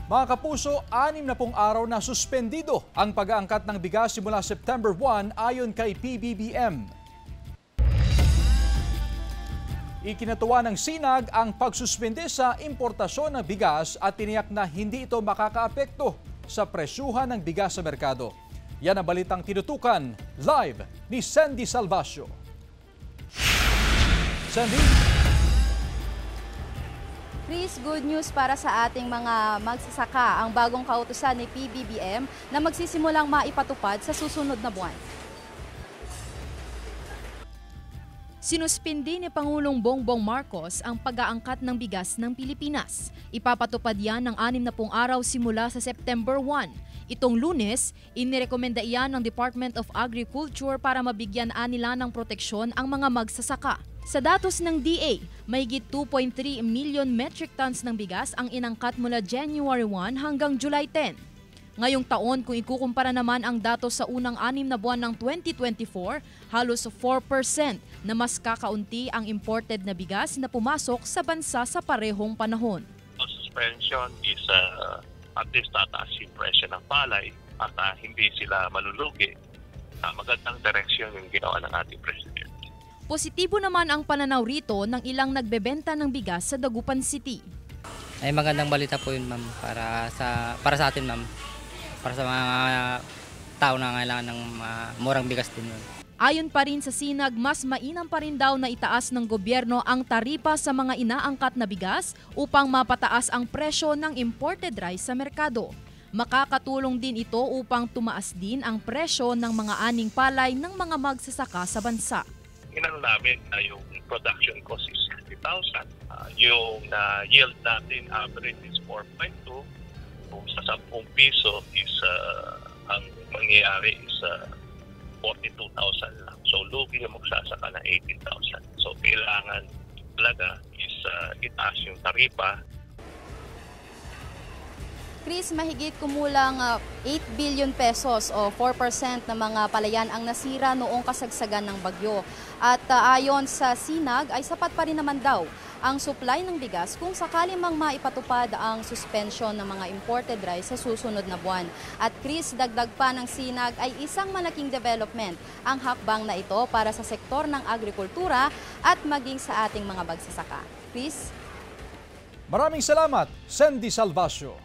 Mga kapuso, 60 araw na suspendido ang pag-aangkat ng bigas simula September 1 ayon kay PBBM. Ikinatuwa ng Sinag ang pagsuspende sa importasyon ng bigas at tiniyak na hindi ito makakaapekto sa presyuhan ng bigas sa merkado. Yan ang balitang tinutukan live ni Sandy Salvacio. Sandy? Chris, good news para sa ating mga magsasaka ang bagong kautusan ni PBBM na magsisimulang maipatupad sa susunod na buwan. Sinuspindi ni Pangulong Bongbong Marcos ang pag-aangkat ng bigas ng Pilipinas. Ipapatupad yan ng 60 araw simula sa September 1. Itong Lunes, inirekomenda iyan ng Department of Agriculture para mabigyan nila ng proteksyon ang mga magsasaka. Sa datos ng DA, mahigit 2.3 million metric tons ng bigas ang inangkat mula January 1 hanggang July 10. Ngayong taon, kung ikukumpara naman ang datos sa unang 6 na buwan ng 2024, halos 4% na mas kakaunti ang imported na bigas na pumasok sa bansa sa parehong panahon. The suspension is at least tataas yung presyo ng palay at hindi sila malulugi. Magandang direksyon yung ginawa ng ating President. Positibo naman ang pananaw rito ng ilang nagbebenta ng bigas sa Dagupan City. Ay magandang balita po yun, ma'am, para sa atin, ma'am. Para sa mga tao na kailangan ng murang bigas din yun. Ayon pa rin sa Sinag, mas mainam pa rin daw na itaas ng gobyerno ang taripa sa mga inaangkat na bigas upang mapataas ang presyo ng imported rice sa merkado. Makakatulong din ito upang tumaas din ang presyo ng mga aning palay ng mga magsasaka sa bansa. Inano namin na yung production cost is 60,000. Yung yield natin average is 4.2. Kung sa 10 piso is ang mangyayari is 42,000 lang. So lugi yung magsasaka na 18,000. So kailangan talaga is itaas yung taripa. Chris, mahigit kumulang 8 billion pesos o 4% ng mga palayan ang nasira noong kasagsagan ng bagyo. At ayon sa Sinag ay sapat pa rin naman daw ang supply ng bigas kung sakali mang maipatupad ang suspension ng mga imported rice sa susunod na buwan. At Chris, dagdag pa ng Sinag ay isang malaking development ang hakbang na ito para sa sektor ng agrikultura at maging sa ating mga magsasaka. Chris? Maraming salamat, Sandy Salvacio.